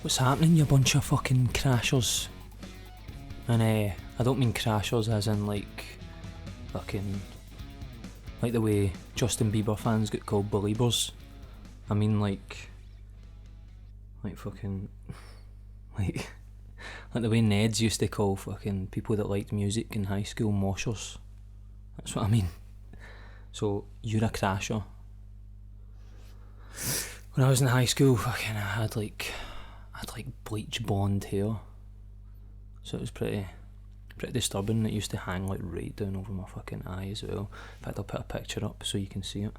What's happening, you bunch of fucking crashers? And I don't mean crashers as in like fucking like the way Justin Bieber fans get called believers. I mean like fucking like the way Neds used to call fucking people that liked music in high school moshers. That's what I mean. So you're a crasher. When I was in high school, fucking I had like bleach blonde hair, so it was pretty disturbing. It used to hang like right down over my fucking eye as well. In fact, I'll put a picture up so you can see it.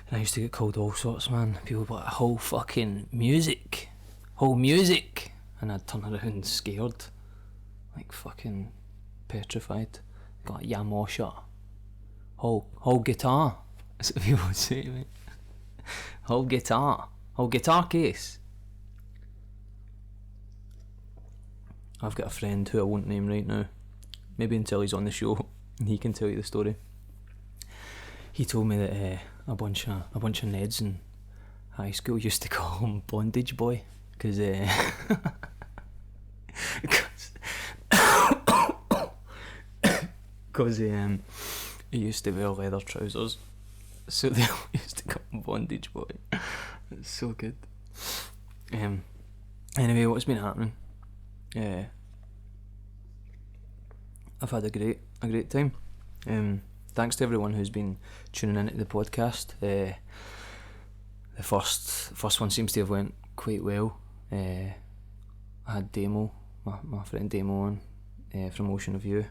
And I used to get called all sorts, man. People would be like, whole music, and I'd turn around scared, like fucking petrified. Go like, yeah, mosher, whole guitar. That's what people would say to me. Whole guitar case. I've got a friend who I won't name right now, maybe until he's on the show and he can tell you the story. He told me that a bunch of Neds in high school used to call him Bondage Boy because he used to wear leather trousers, so they all used to call him Bondage Boy. It's so good. Anyway, what's been happening? I've had a great time. Thanks to everyone who's been tuning into the podcast. The first one seems to have went quite well. I had Damo, my friend Damo on from Ocean of You.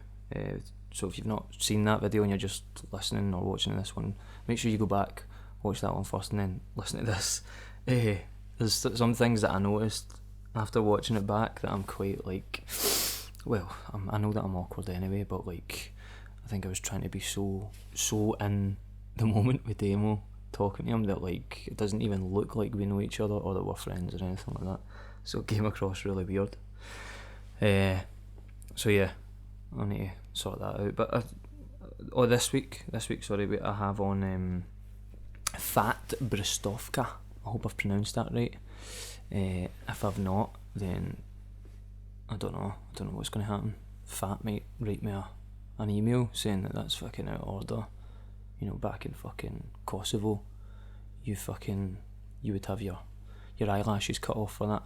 So if you've not seen that video and you're just listening or watching this one, make sure you go back, watch that one first and then listen to this. There's some things that I noticed after watching it back that I'm quite like, well, I know that I'm awkward anyway, but like I think I was trying to be so in the moment with Damo, talking to him, that like it doesn't even look like we know each other or that we're friends or anything like that, so it came across really weird. So yeah, I need to sort that out. But this week I have on Fat Brestovca. I hope I've pronounced that right. If I've not, then I don't know what's going to happen. Fat might write me an email saying that that's fucking out of order. You know, back in fucking Kosovo, you would have your eyelashes cut off for that.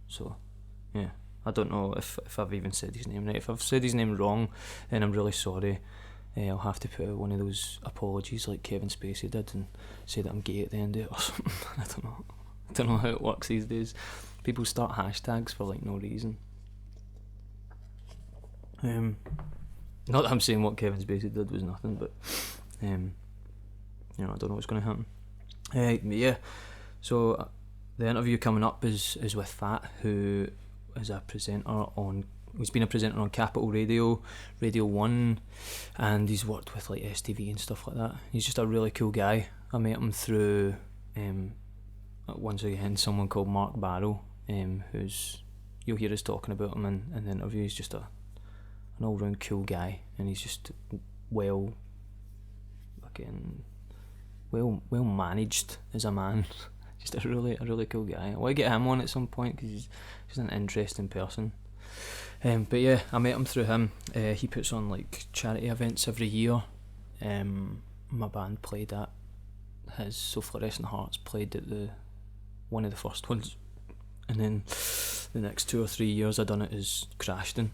So yeah, I don't know if I've even said his name right. If I've said his name wrong, then I'm really sorry. I'll have to put out one of those apologies like Kevin Spacey did and say that I'm gay at the end of it or something. I don't know how it works these days. People start hashtags for like no reason. Not that I'm saying what Kevin Spacey did was nothing, but I don't know what's going to happen. Yeah, so the interview coming up is with Fat, who is a presenter on. He's been a presenter on Capital Radio, Radio 1, and he's worked with like STV and stuff like that. He's just a really cool guy. I met him through once again someone called Mark Barrow, who's, you'll hear us talking about him in the interview. He's just an all round cool guy, and he's just well managed as a man. Just a really cool guy. I want to get him on at some point because he's just an interesting person. But yeah, I met him through him. He puts on like charity events every year. My band played at his, so Fluorescent Hearts played at one of the first ones, and then the next 2 or 3 years I done it as CRASHTON,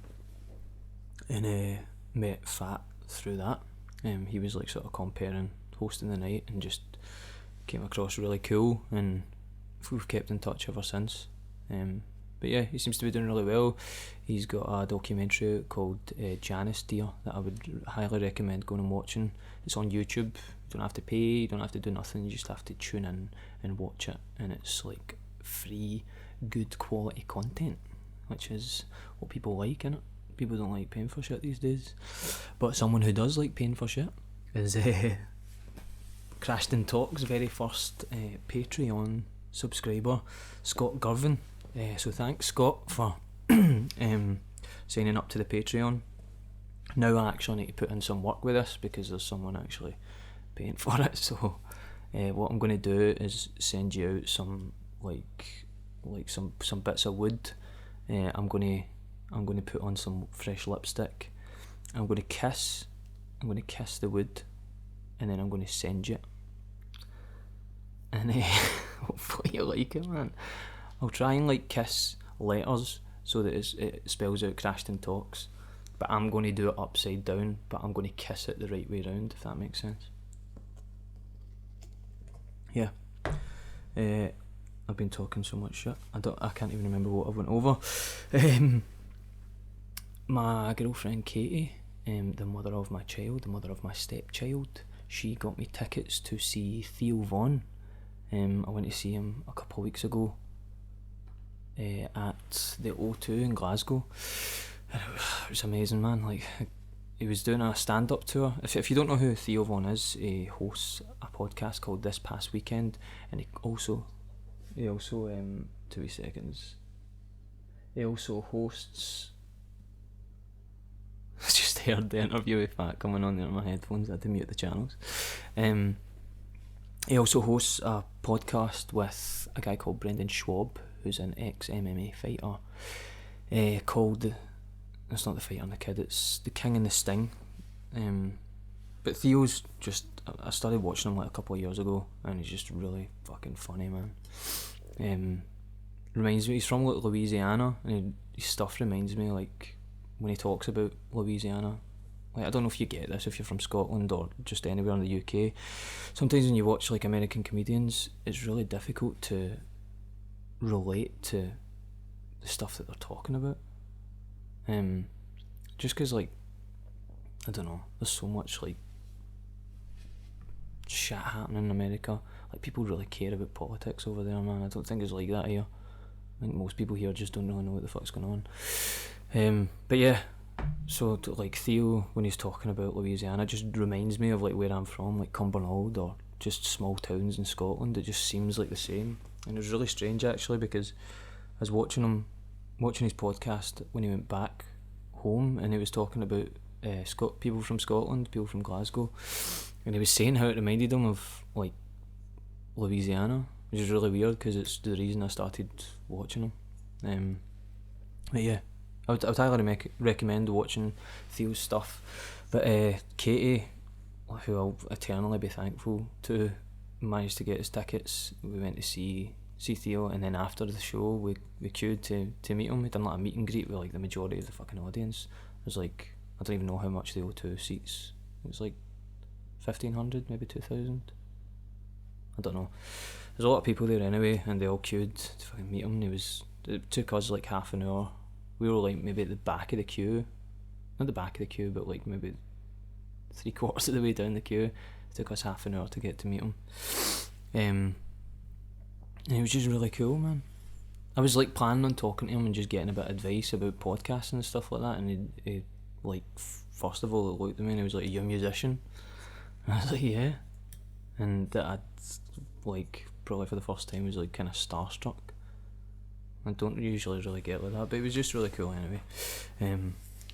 and met Fat through that. He was like sort of comparing hosting the night and just came across really cool, and we've kept in touch ever since. But yeah, he seems to be doing really well. He's got a documentary out called Janice that I would highly recommend going and watching. It's on YouTube. You don't have to pay, you don't have to do nothing, you just have to tune in and watch it, and it's like free, good quality content, which is what people like, innit? People don't like paying for shit these days, but someone who does like paying for shit is CRASHTON Talk's very first Patreon subscriber, Scott Girvin. So thanks, Scott, for signing up to the Patreon. Now I actually need to put in some work with this because there's someone actually paying for it. So what I'm going to do is send you out some like like some bits of wood. I'm gonna put on some fresh lipstick. I'm gonna kiss the wood, and then I'm gonna send it. And hopefully you like it, man. I'll try and like kiss letters so that it spells out CRASHTON Talks, but I'm going to do it upside down, but I'm going to kiss it the right way round, if that makes sense. Yeah. I've been talking so much shit. I can't even remember what I went over. My girlfriend Katie, the mother of my child, the mother of my stepchild, she got me tickets to see Theo Von. I went to see him a couple of weeks ago at the O2 in Glasgow. And it was amazing, man. Like, he was doing a stand-up tour. If you don't know who Theo Von is, he hosts a podcast called This Past Weekend, and he also 2 seconds. He also hosts. I just heard the interview with Fat coming on there on my headphones. I had to mute the channels. He also hosts a podcast with a guy called Brendan Schwab, who's an ex-MMA fighter, called... It's not The Fighter and the Kid, it's The King and the Sting. But Theo's just... I started watching him like a couple of years ago, and he's just really fucking funny, man. Reminds me... He's from like Louisiana, and his stuff reminds me, like, when he talks about Louisiana... Like, I don't know if you get this if you're from Scotland or just anywhere in the UK. Sometimes when you watch like American comedians, it's really difficult to relate to the stuff that they're talking about. Just because, like, I don't know, there's so much like shit happening in America. Like, people really care about politics over there, man. I don't think it's like that here. I think most people here just don't really know what the fuck's going on. But yeah. So, like, Theo, when he's talking about Louisiana, just reminds me of, like, where I'm from, like Cumbernauld or just small towns in Scotland. It just seems like the same. And it was really strange, actually, because I was watching his podcast when he went back home, and he was talking about people from Scotland, people from Glasgow, and he was saying how it reminded him of, like, Louisiana, which is really weird, because it's the reason I started watching him. But yeah. I would highly recommend watching Theo's stuff. But Katie, who I'll eternally be thankful to, managed to get us tickets. We went to see Theo, and then after the show we queued to meet him. We done like a meet and greet with like the majority of the fucking audience. It was like, I don't even know how much the O2 seats. It was like 1,500, maybe 2,000. I don't know. There's a lot of people there anyway, and they all queued to fucking meet him. It took us like half an hour. We were like maybe at the back of the queue. Not the back of the queue, but like maybe 3/4 of the way down the queue. It took us half an hour to get to meet him. And he was just really cool, man. I was like planning on talking to him and just getting a bit of advice about podcasting and stuff like that, and he like, first of all, he looked at me and he was like, "Are you a musician?" And I was like, "Yeah." And I'd like, probably for the first time, was like kind of starstruck. I don't usually really get like that, but it was just really cool anyway.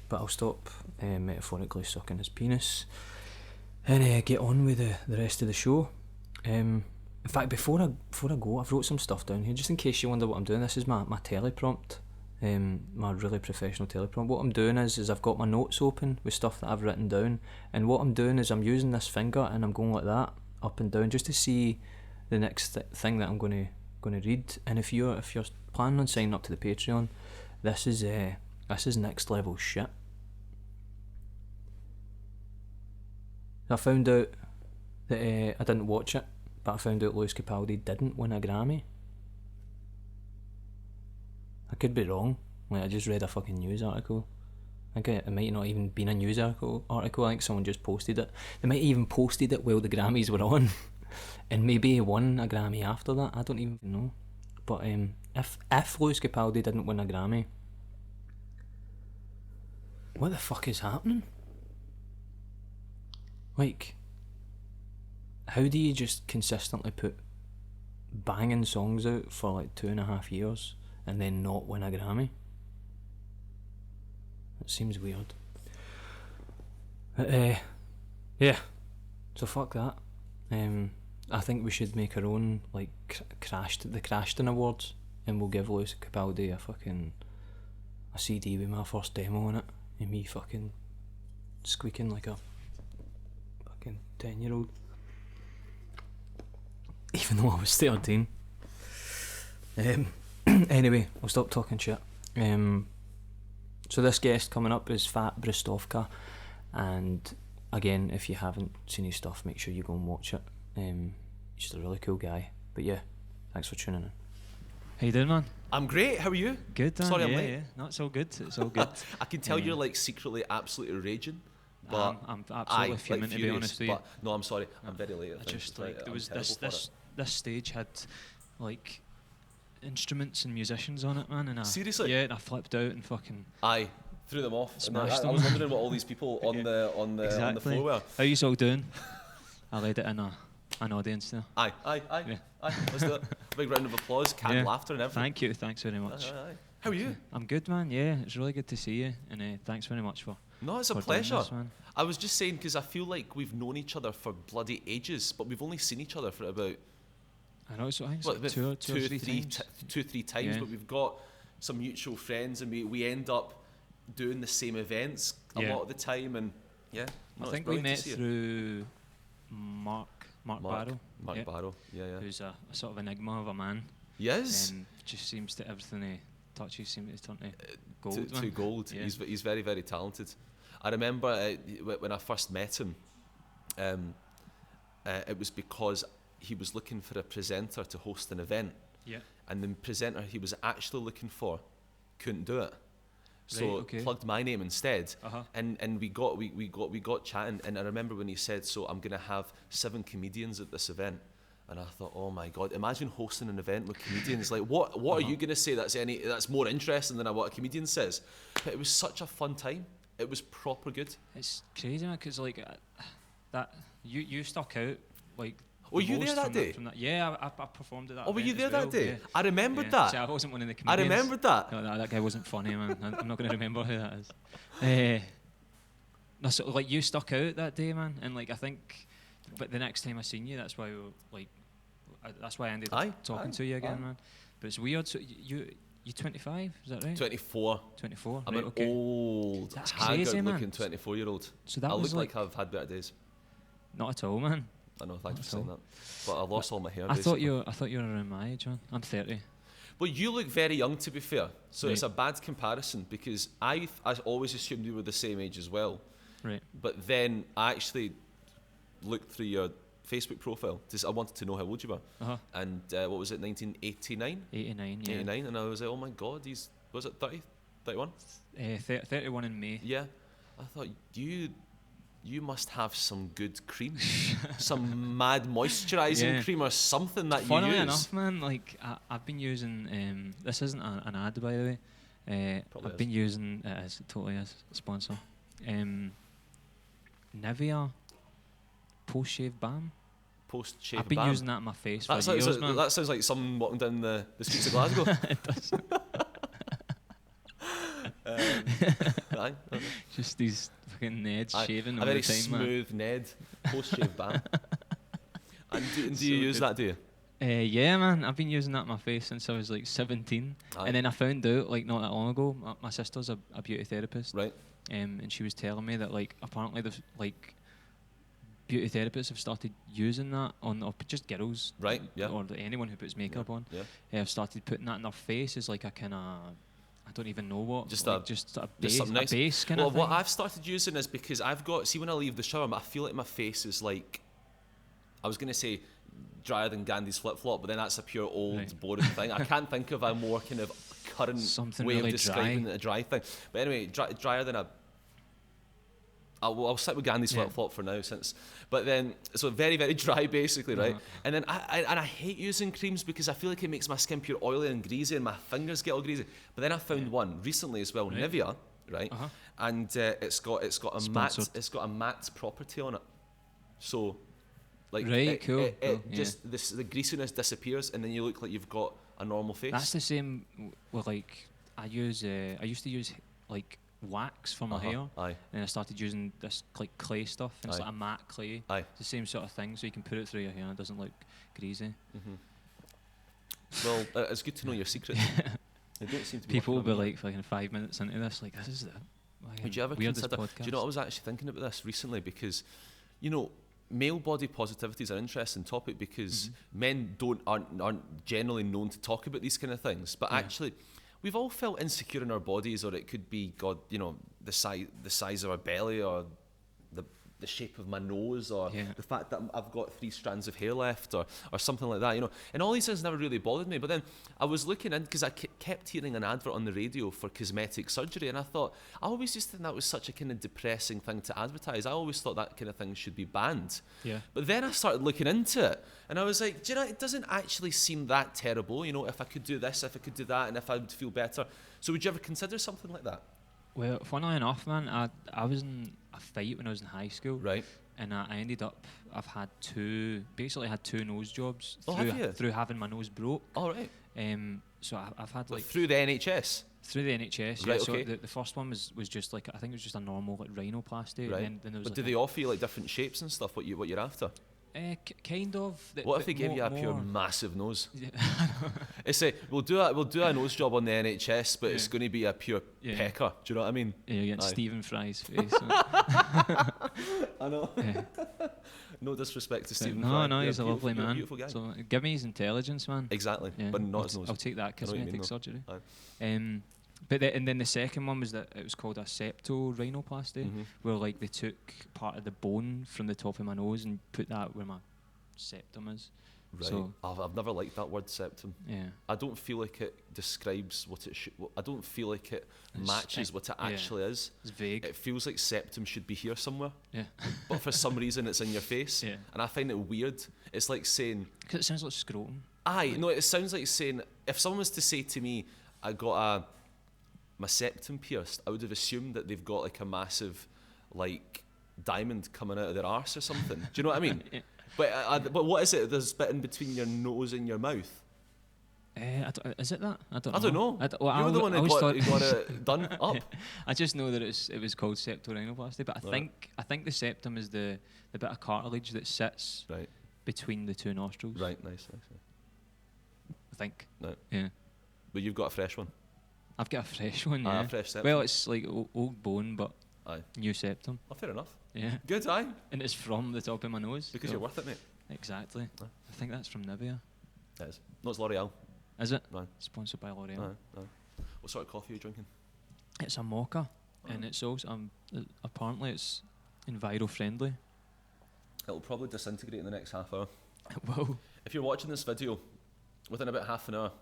But I'll stop metaphorically sucking his penis and get on with the rest of the show. In fact, before I go, I've wrote some stuff down here just in case you wonder what I'm doing. This is my teleprompt, my really professional teleprompt. What I'm doing is I've got my notes open with stuff that I've written down, and what I'm doing is I'm using this finger and I'm going like that up and down just to see the next thing that I'm going to read. And if you're planning on signing up to the Patreon, this is next level shit. I found out that I didn't watch it, but I found out Lewis Capaldi didn't win a Grammy. I could be wrong. Like, I just read a fucking news article. I think it might not even been a news article. I think someone just posted it. They might have even posted it while the Grammys were on. And maybe he won a Grammy after that. I don't even know. But if Lewis Capaldi didn't win a Grammy, what the fuck is happening? Like, how do you just consistently put banging songs out for like 2.5 years and then not win a Grammy? It seems weird. But, yeah. So fuck that. I think we should make our own, like, the CRASHTON Awards. and we'll give Lewis Capaldi a CD with my first demo on it, and me fucking squeaking like a fucking 10-year-old, even though I was 13. Anyway, I'll stop talking shit. So this guest coming up is Fat Brestovca, and again, if you haven't seen his stuff, make sure you go and watch it. He's just a really cool guy. But yeah, thanks for tuning in. How you doing, man? I'm great. How are you? Good, Dan. Sorry, I'm yeah, late. yeah. No, it's all good. It's all good. I can tell you're like secretly absolutely raging. But I'm absolutely fuming, like to be honest with you. But no, I'm sorry. I'm very late. I just like there was this stage had like instruments and musicians on it, man. And seriously? Yeah, and I flipped out and fucking. Aye, threw them off. Smashed I them. was wondering what all these people on Yeah. the floor were. How you all doing? I led it in an audience there. Aye. Yeah. Let's do it. Big round of applause, canned laughter and everything. Thank you. Thanks very much. Aye. How are you? I'm good, man. Yeah, it's really good to see you, and thanks very much for. No, it's a for doing pleasure. this, man. I was just saying because I feel like we've known each other for bloody ages, but we've only seen each other for about I know. So I think it's what, like two or three times. two or three times, Yeah. but we've got some mutual friends, and we end up doing the same events a Yeah. lot of the time, and yeah. No, I it's think we brilliant to met see you. through Mark Barrow. Mark yeah, Barrow, yeah. who's a sort of enigma of a man. Yes, Just seems to everything he touches seems to turn to gold. to gold. Yeah. He's very, very talented. I remember when I first met him, it was because he was looking for a presenter to host an event, Yeah. and the presenter he was actually looking for couldn't do it. So Right, okay. plugged my name instead, Uh-huh. and we got chatting. And I remember when he said, "So I'm gonna have 7 comedians at this event," and I thought, "Oh my God, imagine hosting an event with comedians! Like, what are you gonna say that's more interesting than what a comedian says?" But it was such a fun time. It was proper good. It's crazy, man, because like that you stuck out like. Were the you there most that from day? From that. Yeah, I performed at that. Oh, were you event there as that day? well, yeah. I remembered Yeah. that. See, I wasn't one of the I comedians. remembered that. No, that guy wasn't funny, man. I'm not going to remember who that is. No, so like you stuck out that day, man, and like I think, but the next time I seen you, that's why that's why I ended up talking to you again, man. But it's weird. So you 25? Is that right? 24. 24. I'm right, an okay. old, That's crazy, man. haggard-looking 24-year-old. So that I was look like I've had better days. Not at all, man. I know, thanks Not for saying at that. But I lost all my hair. I thought basically. you were around my age, man. I'm 30. But you look very young, to be fair. So Right. it's a bad comparison because I always assumed you were the same age as well. Right. But then I actually looked through your Facebook profile. I wanted to know how old you were. Uh-huh. And what was it, 1989? 89. Yeah. 89. And I was like, oh my God, was it 30? 31? 31 in May. Yeah. I thought, you must have some good cream. Some mad moisturising cream or something that you use. Funnily enough, man, like I've been using, this isn't an ad, by the way. I've been using, it totally is a sponsor. Nivea post-shave balm. Post-shave I've been balm. using that on my face for That years, man. that sounds like someone walking down the streets of Glasgow. It does. Aye. Just these fucking Neds Aye. shaving A all very the time, man. smooth Ned post-shave balm. And do So you use good. that, do you? Yeah, man. I've been using that on my face since I was like 17. Aye. And then I found out, like not that long ago, my sister's a beauty therapist. Right. And she was telling me that like apparently there's like beauty therapists have started using that on just girls, Right, yeah. or anyone who puts makeup on. Yeah. Have started putting that in their face as like a kind of, I don't even know what, Just like a- just a Just something nice. base kind Well, of thing. what I've started using is because I've got, see when I leave the shower, I feel like my face is like, I was going to say drier than Gandhi's flip-flop, but then that's a pure old, Right. boring thing. I can't think of a more kind of current Something way really of describing dry. a dry thing. But anyway, drier than a... I'll stick with Gandhi's flip-flop for now, but then so very, very dry basically, right? Uh-huh. And then I hate using creams because I feel like it makes my skin pure oily and greasy and my fingers get all greasy. But then I found one recently as well, Right. Nivea, right? Uh-huh. And it's got a Sponsored. matte matte property on it. So like Right, cool, it cool, just the greasiness disappears and then you look like you've got a normal face. That's the same with like I used to use like wax for my hair, Aye. and I started using this like clay stuff, and it's Aye. like a matte clay. Aye. It's the same sort of thing, so you can put it through your hair and it doesn't look greasy. Well, it's good to know your secrets. They don't seem to be. People will be like, fucking 5 minutes into this, like, this is the Would you ever weirdest consider? podcast. Do you know, I was actually thinking about this recently because, you know, male body positivity is an interesting topic because men aren't generally known to talk about these kind of things, but actually, we've all felt insecure in our bodies, or it could be, God, you know, the size of our belly, or the shape of my nose, or the fact that I've got 3 strands of hair left, or something like that, you know. And all these things never really bothered me. But then I was looking in, because I kept hearing an advert on the radio for cosmetic surgery, and I thought, I always used to think that was such a kind of depressing thing to advertise. I always thought that kind of thing should be banned. Yeah. But then I started looking into it, and I was like, do you know, it doesn't actually seem that terrible, you know, if I could do this, if I could do that, and if I would feel better. So would you ever consider something like that? Well, funnily enough, man, I was in a fight when I was in high school. Right. And I ended up, I've had two nose jobs through having my nose broke. Oh, right. So I've had like... Through the NHS? Through the NHS, right, yeah. Okay. So the first one was just like, I think it was just a normal like rhinoplasty. Right. And then there was but do they offer you like different shapes and stuff, what you're after? Kind of. What if they gave you a pure massive nose? Yeah. It's a we'll do a nose job on the NHS, but it's going to be a pure pecker. Do you know what I mean? Yeah, you're getting Stephen Fry's face. I know. Yeah. No disrespect to Stephen Fry. Fry. No, he's a lovely man. Beautiful guy. So give me his intelligence, man. Exactly, but not his nose. I'll take that cosmetic surgery. Aye. But and then the second one was that it was called a septorhinoplasty, where like they took part of the bone from the top of my nose and put that where my septum is. Right. So I've never liked that word septum. Yeah. I don't feel like it describes what it should. I don't feel like it matches what it actually is. It's vague. It feels like septum should be here somewhere. Yeah. But for some reason it's in your face. Yeah. And I find it weird. It's like saying... Because it sounds like scrotum. Aye. No, it sounds like saying... If someone was to say to me, I got my septum pierced, I would have assumed that they've got like a massive like diamond coming out of their arse or something. Do you know what I mean? Yeah. But what is it? There's bit in between your nose and your mouth. Is it that? I don't know. You're the one who got it done up. I just know that it was called septorhinoplasty, but I think the septum is the bit of cartilage that sits between the two nostrils. Right, nice. I think. No. Yeah. But you've got a fresh one. I've got a fresh one, yeah. A fresh septum. Well, it's like old bone, but new septum. Oh, fair enough. Yeah. Good, aye. And it's from the top of my nose. Because you're worth it, mate. Exactly. I think that's from Nivea. It is. No, it's L'Oreal. Is it? No. Sponsored by L'Oreal. No. What sort of coffee are you drinking? It's a mocha, and it's also apparently it's enviro friendly. It'll probably disintegrate in the next half hour. Whoa. If you're watching this video within about half an hour,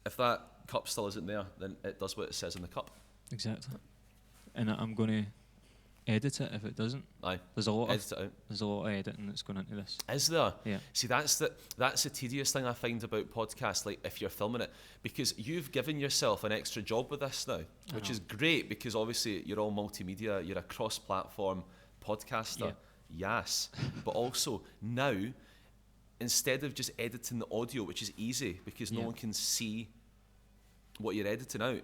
if that cup still isn't there, then it does what it says in the cup. Exactly. And I'm going to edit it if it doesn't. Aye. There's a lot edit it out. There's a lot of editing that's going into this. Is there? Yeah. See, that's the tedious thing I find about podcasts, like if you're filming it, because you've given yourself an extra job with this now, which is great because obviously you're all multimedia, you're a cross-platform podcaster. Yeah. Yes. But also now, instead of just editing the audio, which is easy because no one can see what you're editing out,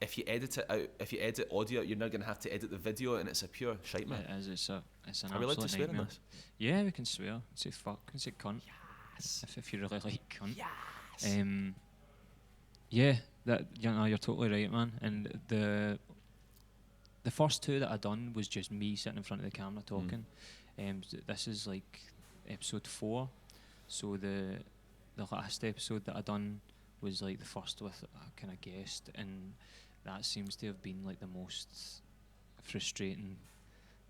if you edit it out, if you edit audio, you're now going to have to edit the video, and it's a pure shite, man. It is. It's an absolute nightmare. Are we allowed to swear in this? Yeah, we can swear. Say fuck. We can say cunt. Yes. If you really like cunt. Yes. Yeah. That you're totally right, man. And the first two that I done was just me sitting in front of the camera talking. This is like episode 4. So the last episode that I done was like the first with a kind of guest, and that seems to have been like the most frustrating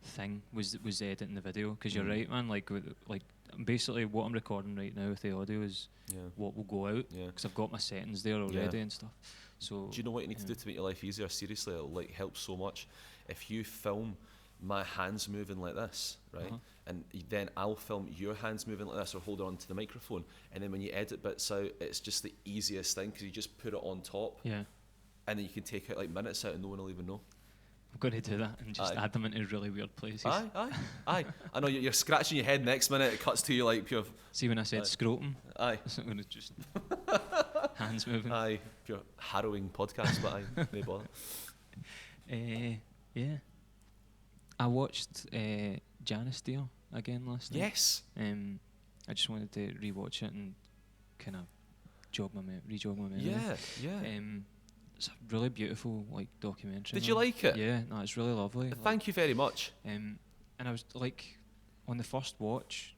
thing was editing the video, because you're right, man, like basically what I'm recording right now with the audio is what will go out, because I've got my settings there already and stuff. So do you know what you need to do to make your life easier? Seriously, it'll like help so much if you film my hands moving like this, right? And then I'll film your hands moving like this or hold on to the microphone, and then when you edit bits out, it's just the easiest thing because you just put it on top, and then you can take out like minutes out and no one will even know. I'm going to do that and just add them into really weird places. Aye. I know you're scratching your head next minute, it cuts to you like pure... See when I said scrotum? Aye. So I'm going to just... hands moving. Aye, pure harrowing podcast, but aye, no bother. Yeah. I watched Janice Theo again last night. Yes. I just wanted to rewatch it and kind of jog my memory. Yeah. It's a really beautiful like documentary. Did you like it? Yeah, no, it's really lovely. Thank you very much. And I was like, on the first watch,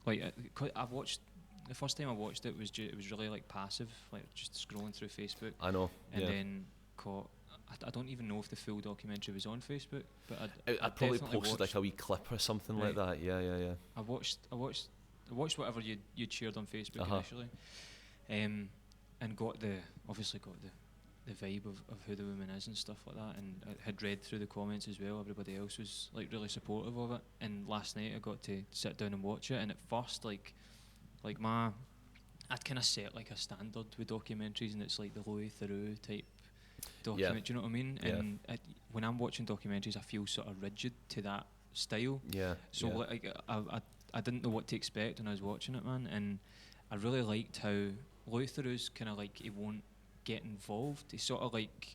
like I've watched. The first time I watched it was it was really like passive, like just scrolling through Facebook. I know. And then caught. I don't even know if the full documentary was on Facebook, but I probably posted like a wee clip or something like that. Yeah. I watched whatever you'd shared on Facebook initially, and obviously got the vibe of who the woman is and stuff like that, and I had read through the comments as well. Everybody else was like really supportive of it, and last night I got to sit down and watch it, and at first like I'd kind of set like a standard with documentaries, and it's like the Louis Theroux type document. Do you know what I mean? And when I'm watching documentaries, I feel sort of rigid to that style. So like I didn't know what to expect when I was watching it, man, and I really liked how Louis Theroux's kind of like he won't get involved. He sort of like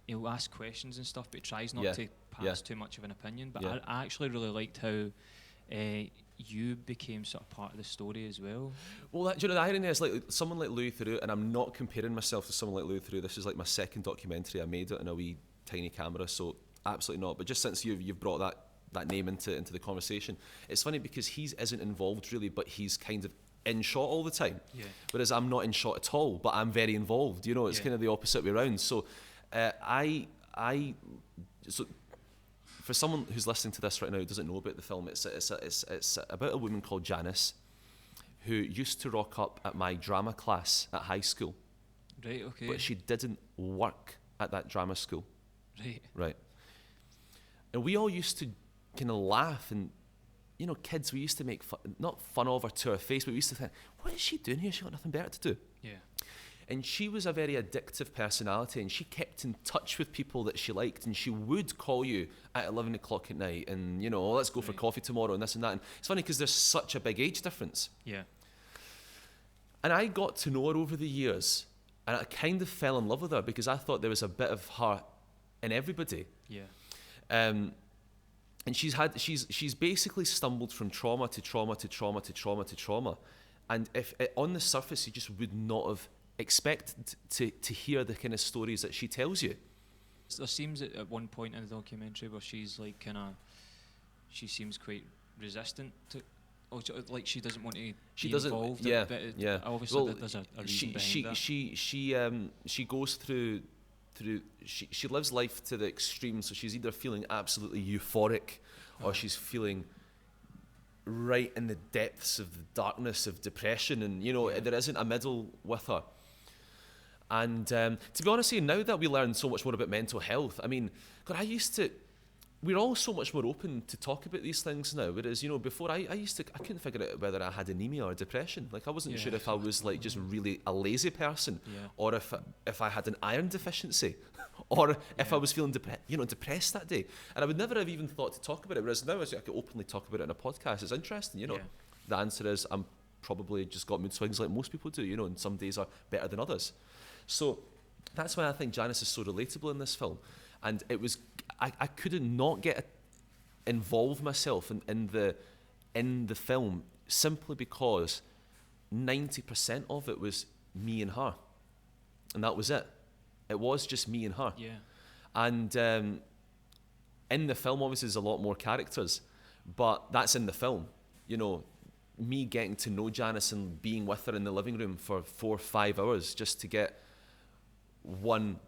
he'll ask questions and stuff, but he tries not to pass too much of an opinion. But I actually really liked how you became sort of part of the story as well. Well, do you know, the irony is like someone like Louis Theroux, and I'm not comparing myself to someone like Louis Theroux. This is like my second documentary. I made it in a wee tiny camera, so absolutely not. But just since you've brought that name into the conversation, it's funny because he isn't involved really, but he's kind of in shot all the time. Whereas I'm not in shot at all, but I'm very involved. You know, it's kind of the opposite way around. So so for someone who's listening to this right now who doesn't know about the film, it's about a woman called Janice who used to rock up at my drama class at high school. Right, okay. But she didn't work at that drama school. Right. And we all used to kind of laugh, and you know, kids, we used to make not fun of her to her face, but we used to think, what is she doing here? She got nothing better to do. And she was a very addictive personality, and she kept in touch with people that she liked, and she would call you at 11 o'clock at night and, you know, let's go for coffee tomorrow and this and that. And it's funny because there's such a big age difference. And I got to know her over the years, and I kind of fell in love with her because I thought there was a bit of her in everybody. And she's basically stumbled from trauma to trauma to trauma to trauma to trauma. And if on the surface you just would not have expected to hear the kind of stories that she tells you. There seems at one point in the documentary where she's like she seems quite resistant to, like she doesn't want to be involved. Obviously well, there's a reason behind that. She goes through she lives life to the extreme, so she's either feeling absolutely euphoric or she's feeling right in the depths of the darkness of depression, and you know there isn't a middle with her. And to be honest with you, now that we learn so much more about mental health, I mean, God, we're all so much more open to talk about these things now, whereas, you know, before I couldn't figure out whether I had anemia or depression. Like, I wasn't sure if I was like just really a lazy person, or if I had an iron deficiency, or if I was feeling depressed that day. And I would never have even thought to talk about it, whereas now I could openly talk about it in a podcast. It's interesting, you know. The answer is I'm probably just got mood swings like most people do, you know, and some days are better than others. So that's why I think Janice is so relatable in this film. And it was, I couldn't not involve myself in the film simply because 90% of it was me and her, and that was it. It was just me and her. And in the film, obviously, there's a lot more characters, but that's in the film. You know, me getting to know Janice and being with her in the living room for 4 or 5 hours just to get one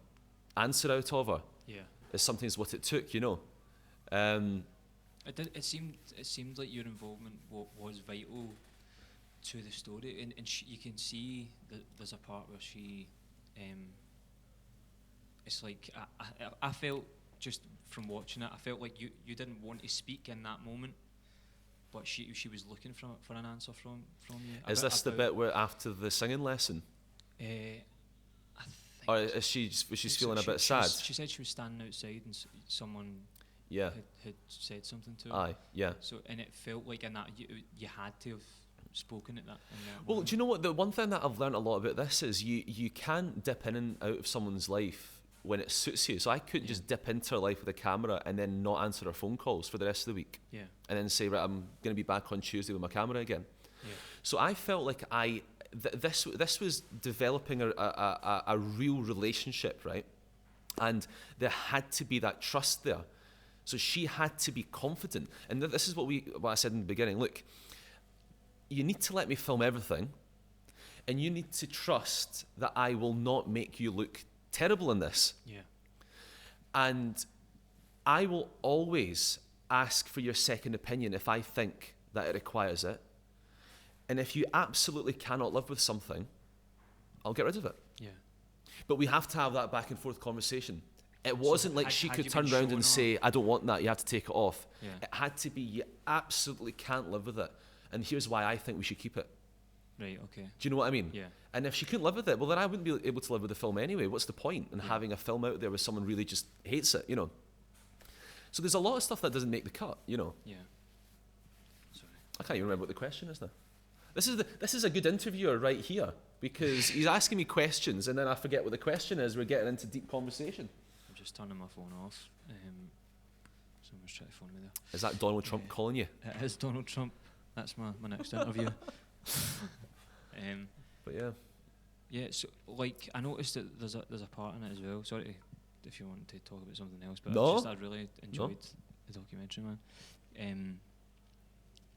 answer out of her. Is sometimes what it took, you know. It seemed like your involvement was vital to the story, and you can see that there's a part where she, it's like I felt just from watching it, I felt like you didn't want to speak in that moment, but she was looking for an answer from you. Is this the bit where after the singing lesson? Or is she's feeling a bit sad? She said she was standing outside and someone had said something to her. Aye. So, and it felt like in that you had to have spoken at that. Well, do you know what? The one thing that I've learned a lot about this is you can't dip in and out of someone's life when it suits you. So I couldn't just dip into her life with a camera and then not answer her phone calls for the rest of the week. And then say, right, I'm going to be back on Tuesday with my camera again. So I felt like this was developing a real relationship, right? And there had to be that trust there. So she had to be confident. And this is what I said in the beginning. Look, you need to let me film everything, and you need to trust that I will not make you look terrible in this. Yeah. And I will always ask for your second opinion if I think that it requires it. And if you absolutely cannot live with something, I'll get rid of it. Yeah. But we have to have that back and forth conversation. It wasn't like she could turn around and say, I don't want that, you have to take it off. Yeah. It had to be, you absolutely can't live with it. And here's why I think we should keep it. Right, okay. Do you know what I mean? Yeah. And if she couldn't live with it, well, then I wouldn't be able to live with the film anyway. What's the point in having a film out there where someone really just hates it, you know? So there's a lot of stuff that doesn't make the cut, you know? Yeah. Sorry. I can't even remember what the question is now. This is a good interviewer right here, because he's asking me questions and then I forget what the question is. We're getting into deep conversation. I'm just turning my phone off. Someone's trying to phone me there. Is that Donald Trump calling you? It is Donald Trump. That's my next interview. But yeah. Yeah, so like I noticed that there's a part in it as well. Sorry if you want to talk about something else, but I really enjoyed the documentary, man.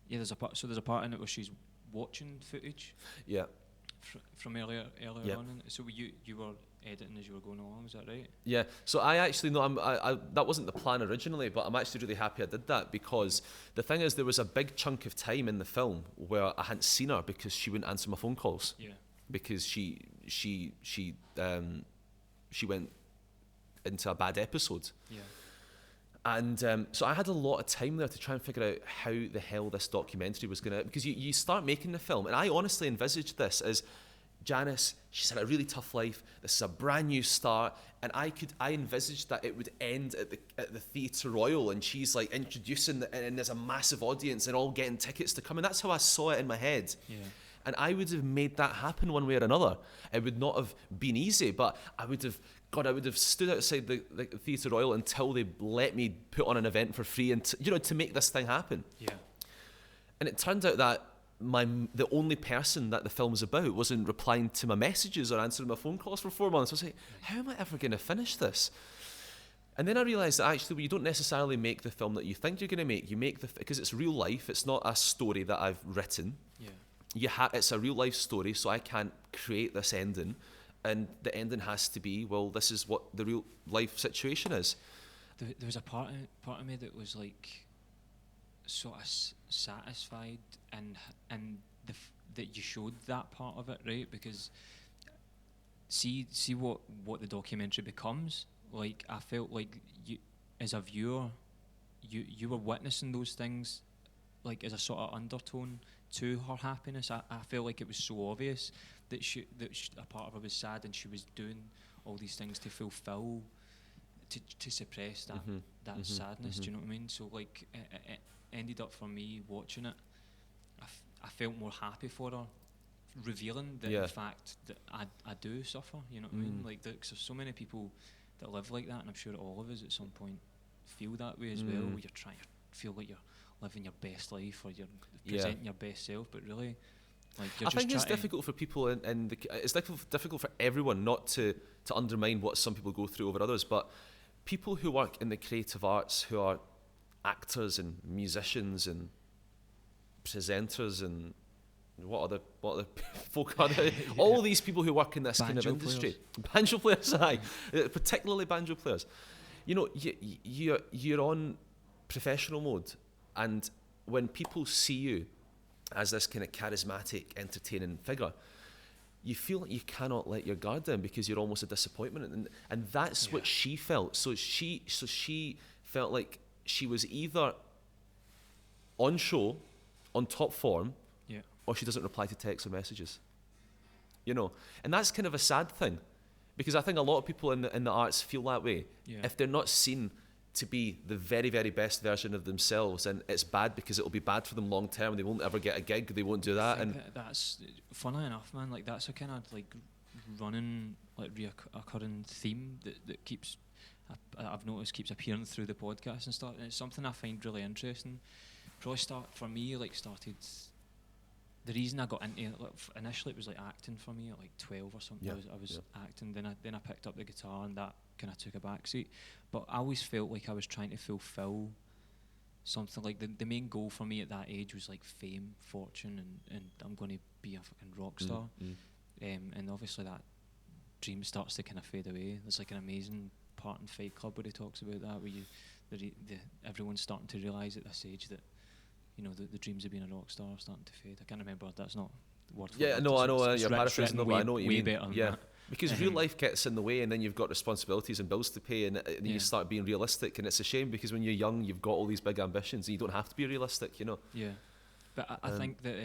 Yeah, there's a part in it where she's watching footage. Yeah. From earlier on. So you were editing as you were going along, is that right? Yeah. So I actually that wasn't the plan originally, but I'm actually really happy I did that, because the thing is, there was a big chunk of time in the film where I hadn't seen her because she wouldn't answer my phone calls. Yeah. Because she went into a bad episode. Yeah. And so I had a lot of time there to try and figure out how the hell this documentary was going to... Because you start making the film, and I honestly envisaged this as Janice, she's had a really tough life, this is a brand new start, and I envisaged that it would end at the Theatre Royal, and she's like introducing, and there's a massive audience and all getting tickets to come, and that's how I saw it in my head. Yeah. And I would have made that happen one way or another. It would not have been easy, but I would have stood outside the Theatre Royal until they let me put on an event for free, and to make this thing happen. Yeah. And it turned out that the only person that the film was about wasn't replying to my messages or answering my phone calls for 4 months. I was like, how am I ever going to finish this? And then I realised that actually you don't necessarily make the film that you think you're going to make. You make because it's real life. It's not a story that I've written. Yeah. It's a real life story, so I can't create this ending. And the ending has to be, well, this is what the real life situation is. There was a part of me that was like sort of satisfied and that you showed that part of it, right? Because see what the documentary becomes. Like I felt like you, as a viewer, you were witnessing those things, like as a sort of undertone to her happiness. I felt like it was so obvious that a part of her was sad, and she was doing all these things to fulfill, to suppress that sadness. Do you know what I mean? So like it ended up for me watching it. I felt more happy for her, revealing that in fact that I do suffer. You know what I mean? Like there's so many people that live like that, and I'm sure all of us at some point feel that way as well. Where you're trying to feel like you're living your best life, or you're presenting your best self, but really, like you're just. I think it's difficult for people, and it's difficult for everyone not to undermine what some people go through over others. But people who work in the creative arts, who are actors and musicians and presenters and what other folk are there? All these people who work in this kind of industry, banjo players, particularly banjo players. You know, you're on professional mode, and when people see you as this kind of charismatic, entertaining figure, you feel like you cannot let your guard down because you're almost a disappointment, and that's what she felt. So she felt like she was either on show, on top form, or she doesn't reply to texts or messages. You know, and that's kind of a sad thing, because I think a lot of people in the arts feel that way. If they're not seen to be the very, very best version of themselves, and it's bad because it'll be bad for them long term. They won't ever get a gig. They won't do that. And that's funny enough, man. Like that's a kind of like running, like reoccurring theme that keeps, I've noticed, keeps appearing through the podcast and stuff. And it's something I find really interesting. Probably started the reason I got into it, like, initially it was like acting for me at like 12 or something. I was acting, then I picked up the guitar, and that kind of took a backseat. But I always felt like I was trying to fulfill something. Like the main goal for me at that age was like fame, fortune, and I'm going to be a fucking rock star. And obviously that dream starts to kind of fade away. There's like an amazing part in Fight Club where he talks about that, where everyone's starting to realise at this age that, you know, the dreams of being a rock star are starting to fade. I can't remember, that's not the word for it. Yeah, no, I know, you're paraphrasing, but I know what you mean. Better than that. Because real life gets in the way, and then you've got responsibilities and bills to pay, and then you start being realistic, and it's a shame because when you're young, you've got all these big ambitions, and you don't have to be realistic, you know. Yeah, but I think that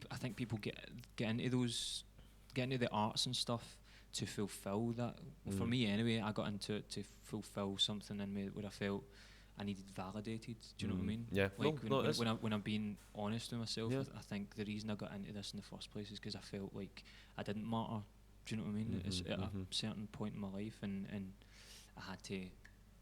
I think people get into the arts and stuff to fulfill that. Well, for me anyway, I got into it to fulfill something in me where I felt I needed validated. Do you know what I mean? Yeah. Like when I'm being honest with myself, I think the reason I got into this in the first place is because I felt like I didn't matter. Do you know what I mean? It's at a certain point in my life, and I had to,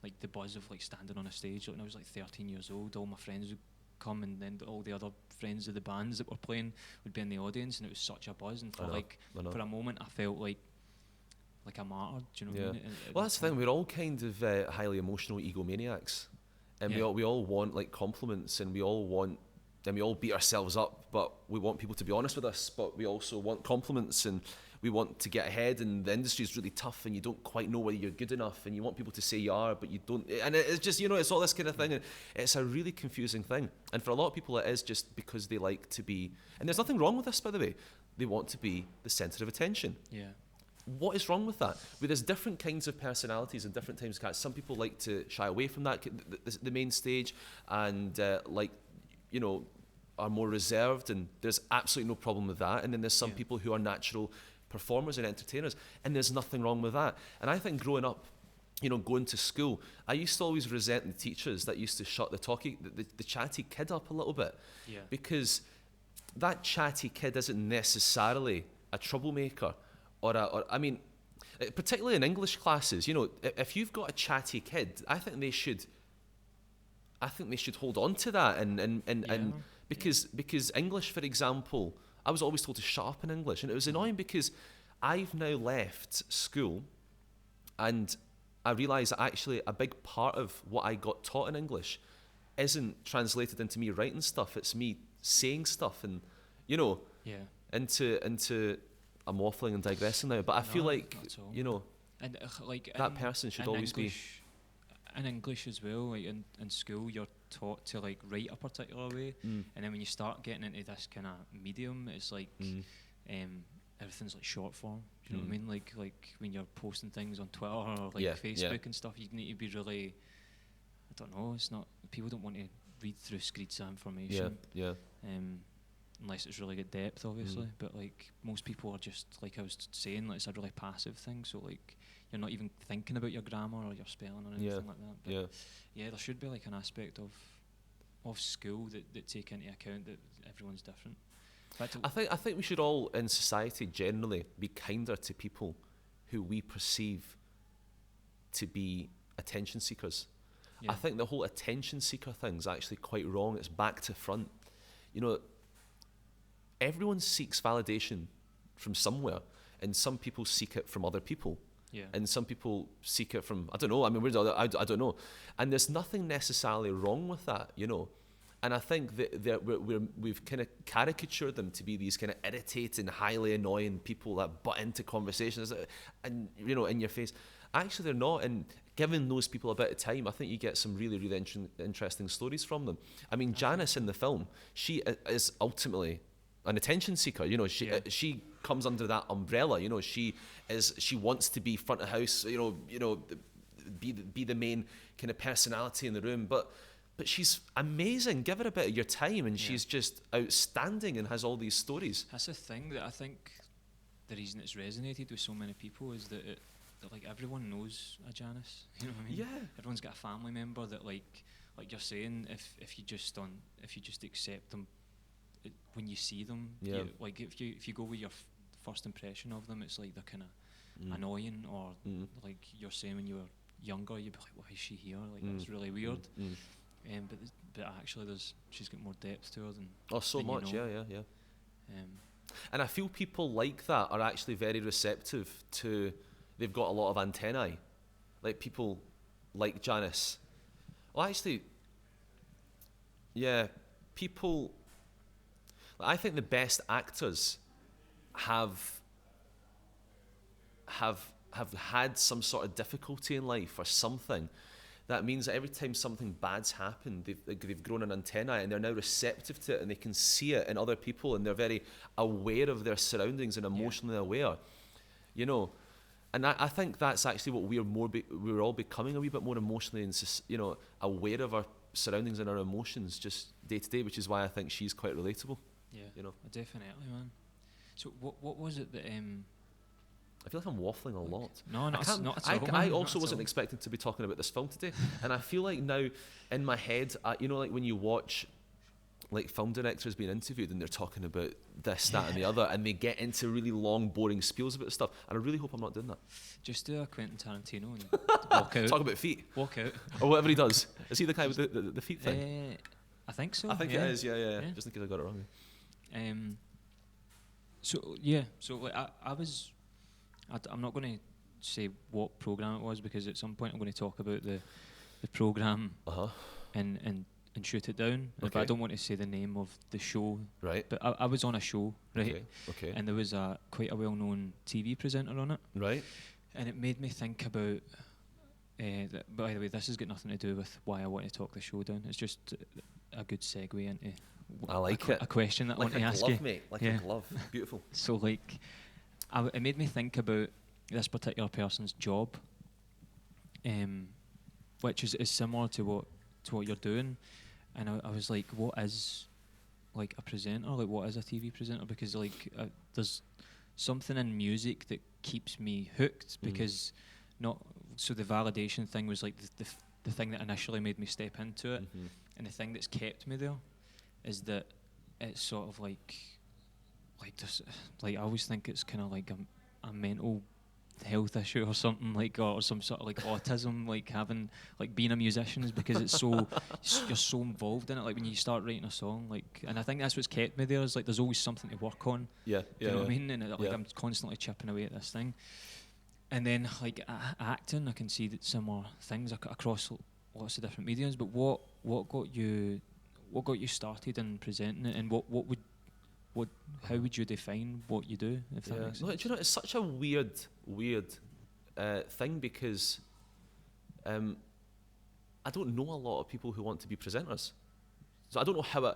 like, the buzz of like standing on a stage. Like when I was like 13 years old, all my friends would come, and then all the other friends of the bands that were playing would be in the audience, and it was such a buzz. And for a moment, I felt like I mattered. Do you know what I mean? Well, that's the thing. We're all kind of highly emotional egomaniacs. And we all want like compliments, and we all beat ourselves up, but we want people to be honest with us, but we also want compliments, and we want to get ahead, and the industry is really tough, and you don't quite know whether you're good enough, and you want people to say you are, but you don't, and it's just, you know, it's all this kind of thing, and it's a really confusing thing. And for a lot of people it is just because they like to be, and there's nothing wrong with this, by the way, they want to be the centre of attention. What is wrong with that? Well, there's different kinds of personalities and different types of cats. Some people like to shy away from that, the main stage, and like, you know, are more reserved, and there's absolutely no problem with that. And then there's some people who are natural performers and entertainers, and there's nothing wrong with that. And I think growing up, you know, going to school, I used to always resent the teachers that used to shut the chatty kid up a little bit, because that chatty kid isn't necessarily a troublemaker. Or I mean, particularly in English classes, you know, if you've got a chatty kid, I think they should hold on to that, and because English, for example, I was always told to shut up in English, and it was annoying because I've now left school, and I realise that actually a big part of what I got taught in English isn't translated into me writing stuff. It's me saying stuff, and, you know, into I'm waffling and digressing now, but I feel like, you know, and like that person should always English, be in English as well. Like in school, you're taught to like write a particular way, and then when you start getting into this kind of medium, it's like everything's like short form. Do you know what I mean? Like when you're posting things on Twitter or like Facebook and stuff, you need to be really, I don't know. It's not, people don't want to read through screeds of information. Unless it's really good depth, obviously. But like most people are just, like I was saying, like it's a really passive thing. So like you're not even thinking about your grammar or your spelling or anything like that. But there should be like an aspect of school that take into account that everyone's different. I think we should all in society generally be kinder to people who we perceive to be attention seekers. I think the whole attention seeker thing's actually quite wrong. It's back to front. You know, everyone seeks validation from somewhere, and some people seek it from other people, and some people seek it from, I don't know, I mean, I don't know, and there's nothing necessarily wrong with that, you know. And I think that we've kind of caricatured them to be these kind of irritating, highly annoying people that butt into conversations and, you know, in your face. Actually, they're not, and given those people a bit of time, I think you get some really, really interesting stories from them. I mean, Janice in the film, she is ultimately an attention seeker, you know. She comes under that umbrella, you know. She wants to be front of house, you know, be the main kind of personality in the room, but she's amazing. Give her a bit of your time, and she's just outstanding and has all these stories. That's the thing that I think the reason it's resonated with so many people is that like everyone knows a Janice. You know what I mean? Yeah. Everyone's got a family member that like you're saying, if you just accept them. When you see them, like if you go with your first impression of them, it's like they're kind of annoying, or like you're saying when you were younger, you'd be like, why is she here? Like that's really weird. but actually she's got more depth to her than so than much, you know. yeah. And I feel people like that are actually very receptive to. They've got a lot of antennae, like people like Janice. Well, actually, yeah, people. I think the best actors have had some sort of difficulty in life or something. That means that every time something bad's happened, they've grown an antenna and they're now receptive to it and they can see it in other people and they're very aware of their surroundings and emotionally aware, you know. And I think that's actually what we're all becoming a wee bit more emotionally and, you know, aware of our surroundings and our emotions just day to day, which is why I think she's quite relatable. Yeah, you know. Definitely, man. So what was it that I feel like I'm waffling a lot. No, not at all. I also wasn't expecting to be talking about this film today, and I feel like now in my head, you know, like when you watch like film directors being interviewed and they're talking about this, that, and the other, and they get into really long, boring spiels about stuff. And I really hope I'm not doing that. Just do a Quentin Tarantino and walk out. Talk about feet. Walk out. Or whatever he does. Is he the guy with the feet thing? I think so. I think it is. Yeah. Just in case I got it wrong. So like I'm not going to say what program it was, because at some point I'm going to talk about the program and shoot it down. Okay. But I don't want to say the name of the show. Right. But I was on a show, right? Okay. And there was quite a well-known TV presenter on it. Right. And it made me think about. By the way, this has got nothing to do with why I want to talk the show down. It's just a good segue into. I like it. A question that like I want to ask you. Like a glove, mate. Like a glove. Beautiful. So like, it made me think about this particular person's job, which is similar to what you're doing, and I was like, what is like a presenter? Like, what is a TV presenter? Because like, there's something in music that keeps me hooked, because so the validation thing was like the thing that initially made me step into it, and the thing that's kept me there is that it's sort of like this, like I always think it's kind of like a mental health issue or something, like, or some sort of like autism, like having, like being a musician, is because it's so you're so involved in it. Like when you start writing a song, like, and I think that's what's kept me there, is like there's always something to work on. You know what I mean? And like I'm constantly chipping away at this thing. And then like acting, I can see that similar things across lots of different mediums. But what got you started in presenting it, and how would you define what you do, if that makes sense? No, do you know, it's such a weird thing, because I don't know a lot of people who want to be presenters. So I don't know how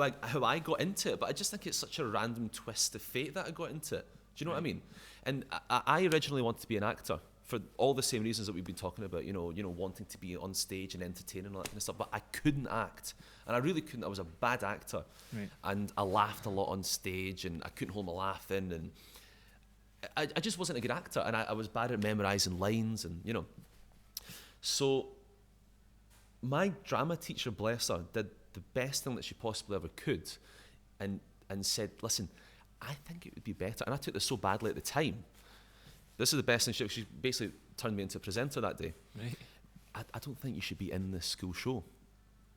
I got into it, but I just think it's such a random twist of fate that I got into it. Do you know what I mean? And I originally wanted to be an actor for all the same reasons that we've been talking about, you know, wanting to be on stage and entertaining and all that kind of stuff. But I couldn't act, and I really couldn't. I was a bad actor, and I laughed a lot on stage, and I couldn't hold my laugh in, and I just wasn't a good actor, and I was bad at memorising lines, and you know. So my drama teacher, bless her, did the best thing that she possibly ever could, and said, listen, I think it would be better. And I took this so badly at the time. This is the best thing. She basically turned me into a presenter that day. Right. I don't think you should be in this school show.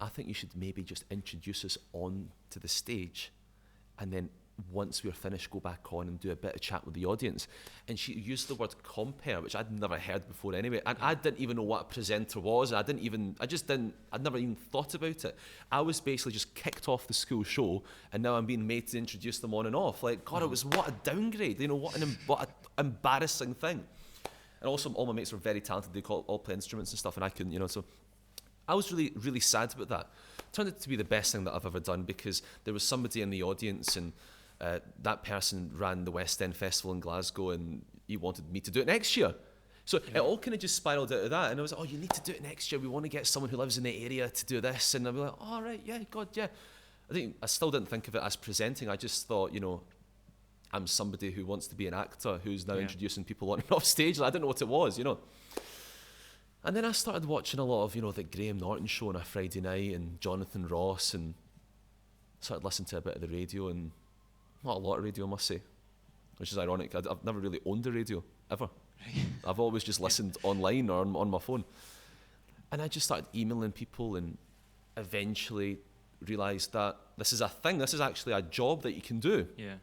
I think you should maybe just introduce us on to the stage, and then once we're finished, go back on and do a bit of chat with the audience. And she used the word compere, which I'd never heard before anyway. And I didn't even know what a presenter was. I'd never even thought about it. I was basically just kicked off the school show, and now I'm being made to introduce them on and off. Like, God, it was what a downgrade. You know, what an embarrassing thing. And also, all my mates were very talented. They all play instruments and stuff, and I couldn't, you know. So I was really, really sad about that. It turned out to be the best thing that I've ever done, because there was somebody in the audience, and that person ran the West End Festival in Glasgow, and he wanted me to do it next year. So it all kind of just spiraled out of that, and I was like, oh, you need to do it next year. We want to get someone who lives in the area to do this. And I'd be like, oh, right, yeah, God, yeah. I still didn't think of it as presenting. I just thought, you know, I'm somebody who wants to be an actor who's now introducing people on and off stage. I didn't know what it was, you know. And then I started watching a lot of, you know, the Graham Norton show on a Friday night, and Jonathan Ross, and started listening to a bit of the radio, and not a lot of radio, I must say, which is ironic. I've never really owned a radio, ever. I've always just listened online or on my phone. And I just started emailing people and eventually realised that this is a thing. This is actually a job that you can do. Yeah.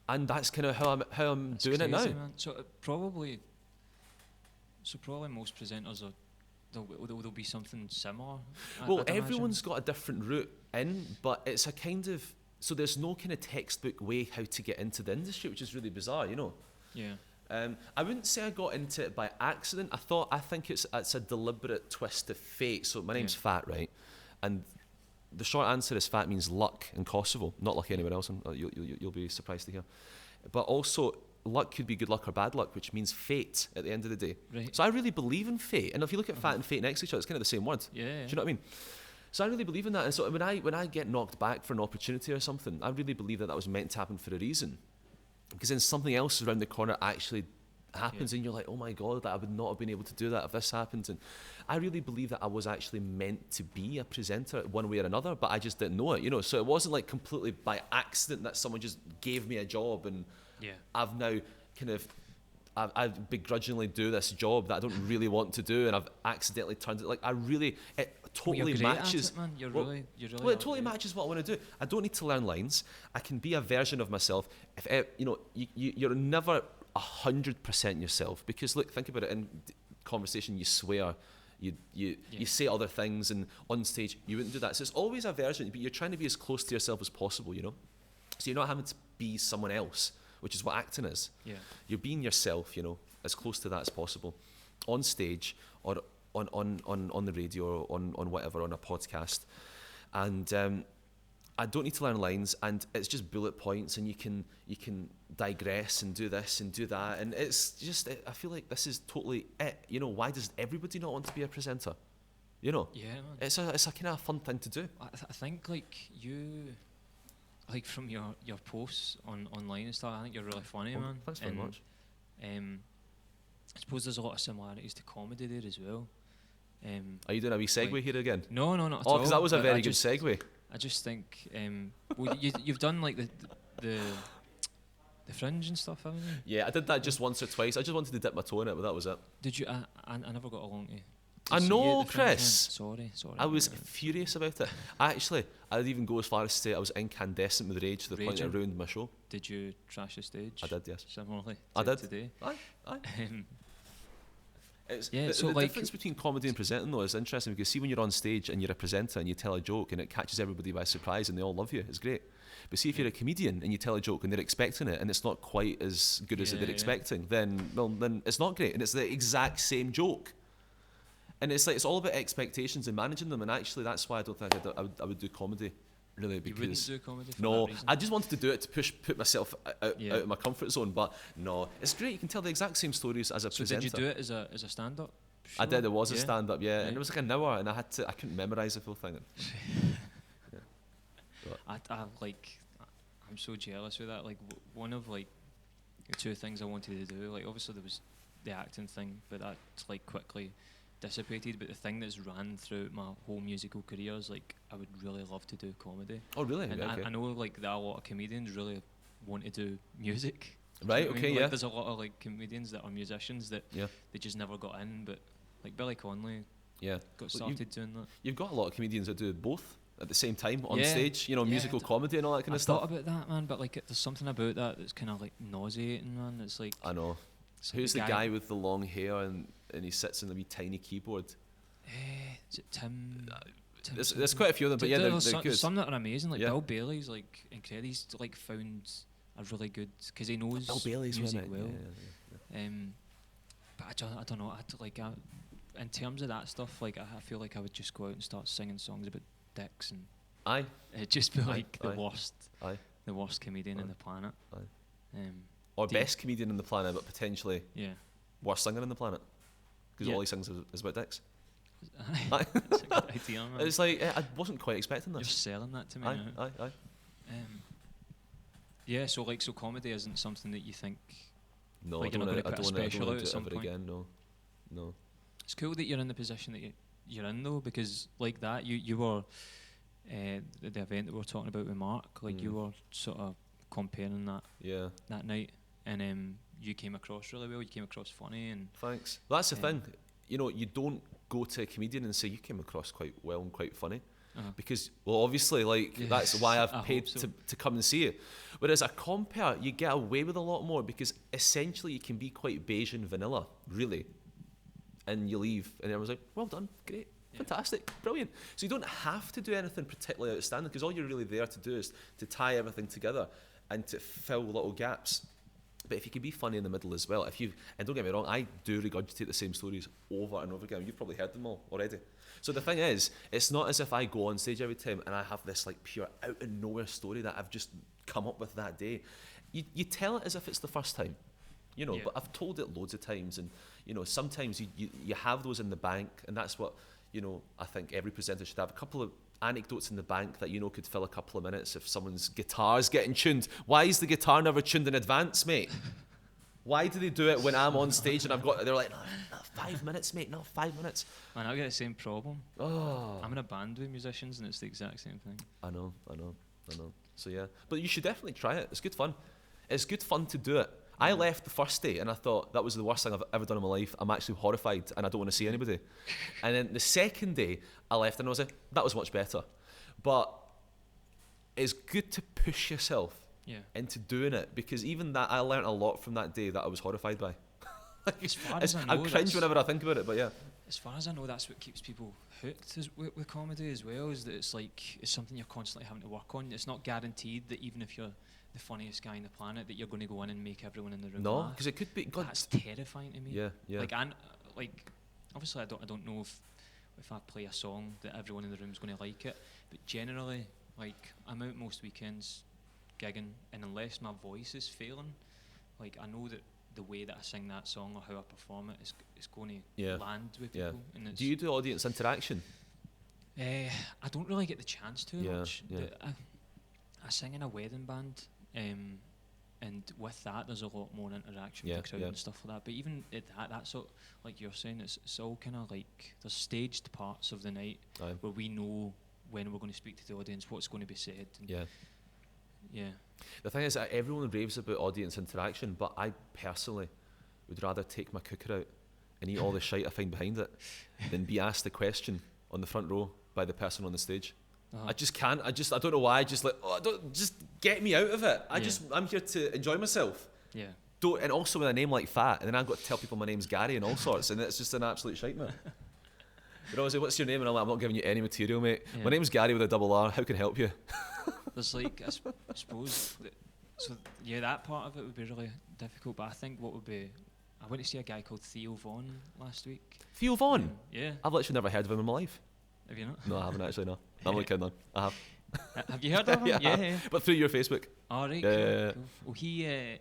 And that's kind of how I'm doing crazy, it now. Man. So probably most presenters are there'll be something similar. Well, I'd everyone's got a different route in, but it's a kind of, so there's no kind of textbook way how to get into the industry, which is really bizarre, you know. Yeah. I wouldn't say I got into it by accident. I think it's a deliberate twist of fate. So my name's Fat, right? And the short answer is Fat means luck in Kosovo, not luck anywhere else. And you'll be surprised to hear. But also, luck could be good luck or bad luck, which means fate at the end of the day. Right. So I really believe in fate. And if you look at Fat and fate next to each other, it's kind of the same word. Yeah. Do you know what I mean? So I really believe in that. And so when I get knocked back for an opportunity or something, I really believe that was meant to happen for a reason. Because then something else around the corner actually happens, and you're like, oh my God, that I would not have been able to do that if this happened. And I really believe that I was actually meant to be a presenter one way or another, but I just didn't know it, you know. So it wasn't like completely by accident that someone just gave me a job, and I've now kind of I begrudgingly do this job that I don't really want to do, and I've accidentally turned it. Like it totally matches. You're really well, it totally matches what I want to do. I don't need to learn lines. I can be a version of myself. If you know, you're never 100% yourself, because look, think about it. In conversation, you swear, you say other things, and on stage you wouldn't do that. So it's always a version, but you're trying to be as close to yourself as possible, you know. So you're not having to be someone else, which is what acting is. Yeah. You're being yourself, you know, as close to that as possible, on stage or on the radio or on whatever, on a podcast. And I don't need to learn lines, and it's just bullet points, and you can digress and do this and do that, and it's just, I feel like this is totally it. You know, why does everybody not want to be a presenter? You know, yeah, man. It's a kind of fun thing to do. I think like you, like from your posts online and stuff, I think you're really funny, man. Thanks very much. I suppose there's a lot of similarities to comedy there as well. Are you doing a wee segue here again? No, not at all. Oh, because that was a very good segue. I just think, well, you've done like the Fringe and stuff, haven't you? Yeah, I did that just once or twice. I just wanted to dip my toe in it, but that was it. Did you? I never got along to. I know, Chris. Sorry. I was furious about it. I'd even go as far as to say I was incandescent with rage to the point that it ruined my show. Did you trash the stage? I did, yes. Similarly, I did today. Aye. So the difference between comedy and presenting, though, is interesting, because see, when you're on stage and you're a presenter and you tell a joke and it catches everybody by surprise and they all love you, it's great. But see, if you're a comedian and you tell a joke and they're expecting it and it's not quite as good as they're expecting, then it's not great, and it's the exact same joke. And it's like, it's all about expectations and managing them, and actually that's why I don't think I would do comedy. Really, because you wouldn't do comedy for no, that reason? I just wanted to do it to put myself out of my comfort zone. But no, it's great. You can tell the exact same stories as a presenter. So did you do it as a stand-up? I did. It was a stand-up, and it was like an hour, and I couldn't memorise the full thing. I'm so jealous with that. Like one of like the two things I wanted to do. Like obviously there was the acting thing, but that's like quickly dissipated. But the thing that's ran throughout my whole musical career is like I would really love to do comedy. Oh really? And okay. I know like that a lot of comedians really want to do music. Right. Okay. I mean? Like, there's a lot of like comedians that are musicians that they just never got in. But like Billy Connolly, got started doing that. You've got a lot of comedians that do both at the same time on stage. You know, musical comedy and all that kind of stuff. I thought about that, man. But like, there's something about that that's kind of like nauseating, man. It's like I know. Who's the guy with the long hair and he sits on a wee tiny keyboard? Is it Tim? There's quite a few of them, but they're good. Some that are amazing, like Bill Bailey's like incredible. He's like found a really good, because he knows Bill Bailey's music well. Yeah. But I don't know. In terms of that stuff, like I feel like I would just go out and start singing songs about dicks, and it'd just be like the worst comedian on the planet. Or best comedian on the planet, but potentially worst singer on the planet, because all he sings is about dicks. That's a good idea, man. It's like I wasn't quite expecting this. You're selling that to me now. So comedy isn't something that you think. No, like I don't want to do it ever point. again. No. It's cool that you're in the position that you're in, though, because like that, you were the event that we were talking about with Mark. Like you were sort of comparing that that night, and you came across really well. You came across funny, and thanks. Well, that's the thing. You know, you don't go to a comedian and say you came across quite well and quite funny. because, well, obviously, like, that's why I've paid to come and see you. Whereas a compere, you get away with a lot more because essentially you can be quite beige and vanilla, really. And you leave, and everyone's like, well done, great, fantastic, brilliant. So you don't have to do anything particularly outstanding because all you're really there to do is to tie everything together and to fill little gaps. But if you can be funny in the middle as well, and don't get me wrong, I do regurgitate the same stories over and over again. You've probably heard them all already. So the thing is, it's not as if I go on stage every time and I have this like pure out of nowhere story that I've just come up with that day. You tell it as if it's the first time, you know, but I've told it loads of times, and you know, sometimes you have those in the bank, and that's what, you know, I think every presenter should have a couple of anecdotes in the bank that, you know, could fill a couple of minutes if someone's guitar's getting tuned. Why is the guitar never tuned in advance, mate? Why do they do it when I'm on stage and they're like, no, 5 minutes, mate, not 5 minutes. Man, I get the same problem. Oh. I'm in a band with musicians and it's the exact same thing. I know. So yeah, but you should definitely try it. It's good fun. It's good fun to do it. I left the first day and I thought that was the worst thing I've ever done in my life. I'm actually horrified and I don't want to see anybody. And then the second day I left and I was like, that was much better. But it's good to push yourself into doing it, because even that, I learnt a lot from that day that I was horrified by. As far as I know, I cringe whenever I think about it, but yeah. As far as I know, that's what keeps people hooked with comedy as well, is that it's something you're constantly having to work on. It's not guaranteed that even if you're the funniest guy on the planet that you're going to go in and make everyone in the room laugh. Because it could be. God, that's terrifying to me. Yeah. Obviously I don't know if I play a song that everyone in the room's going to like it, but generally, like, I'm out most weekends gigging, and unless my voice is failing, like, I know that the way that I sing that song or how I perform it is going to land with people. And do you do audience interaction? I don't really get the chance to much. Yeah. I sing in a wedding band, and with that there's a lot more interaction with the crowd and stuff like that. But even at that's all, like you're saying, it's all kind of like there's staged parts of the night where we know when we're going to speak to the audience, what's going to be said. And the thing is that everyone raves about audience interaction, but I personally would rather take my cooker out and eat all the shite I find behind it than be asked the question on the front row by the person on the stage. I just can't. I don't know why. Just get me out of it. I'm here to enjoy myself. Yeah. And also with a name like Fat, and then I've got to tell people my name's Gary and all sorts, and it's just an absolute shite-mare. But I was like, what's your name? And I'm like, I'm not giving you any material, mate. Yeah. My name's Gary with a double R. How can I help you? There's like, I suppose, that part of it would be really difficult, but I think what would be, I went to see a guy called Theo Vaughan last week. Theo Vaughan? Yeah. I've literally never heard of him in my life. Have you not? No, I haven't actually, no. I'm only kidding on. I have. Have you heard of him? Yeah. But through your Facebook. Oh, right. Yeah. Cool. Well, he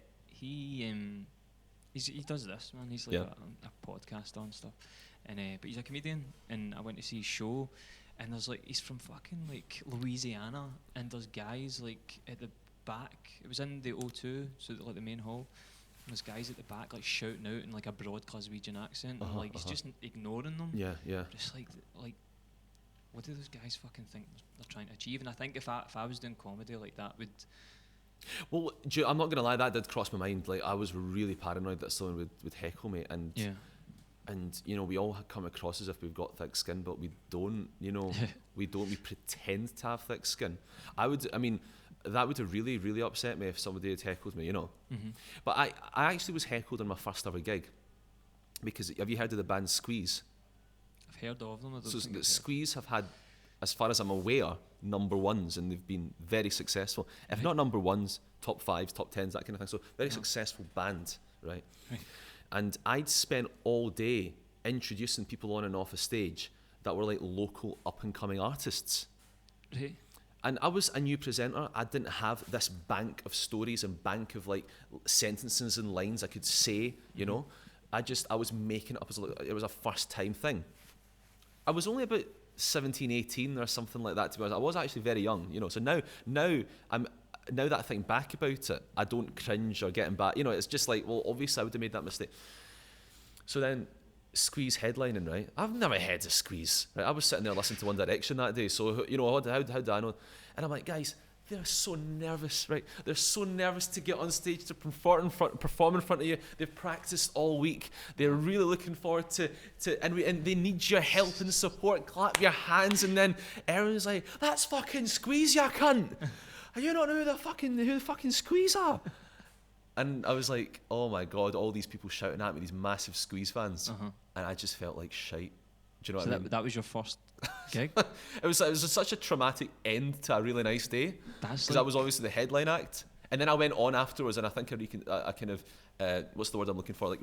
does this, man. He's like a podcaster and stuff. And but he's a comedian, and I went to see his show, and he's from fucking like Louisiana, and there's guys like at the back. It was in the O2, so like the main hall. And there's guys at the back like shouting out in like a broad Glaswegian accent, and like he's just ignoring them. Yeah. Just like what do those guys fucking think they're trying to achieve? And I think if I was doing comedy like that would. Well, I'm not gonna lie, that did cross my mind. Like, I was really paranoid that someone would heckle me, and you know, we all come across as if we've got thick skin, but we don't. You know, we pretend to have thick skin. That would have really, really upset me if somebody had heckled me. You know, but I actually was heckled on my first ever gig, because have you heard of the band Squeeze? I've heard of them. So Squeeze have had, as far as I'm aware, number ones, and they've been very successful. If not number ones, top fives, top tens, that kind of thing. So very successful band, right? And I'd spent all day introducing people on and off a stage that were like local up and coming artists. Right. And I was a new presenter. I didn't have this bank of stories and bank of like sentences and lines I could say, you know. I was making it up it was a first time thing. I was only about 17, 18 or something like that, to be honest. I was actually very young, you know. So now that I think back about it, I don't cringe or get embarrassed. You know, it's just like, well, obviously I would have made that mistake. So then, Squeeze headlining, right? I've never heard of Squeeze, right? I was sitting there listening to One Direction that day, so, you know, how do I know? And I'm like, guys, they're so nervous, right? They're so nervous to get on stage to perform in front of you. They've practiced all week. They're really looking forward to and they need your help and support. Clap your hands, and then everyone's like, "That's fucking Squeeze, you cunt! Are you not know who the fucking Squeeze are?" And I was like, "Oh my god!" All these people shouting at me, these massive Squeeze fans, and I just felt like shite. Do you know what I mean? That was your first gig? It was such a traumatic end to a really nice day, because I was obviously the headline act, and then I went on afterwards, and I think I kind of what's the word I'm looking for? Like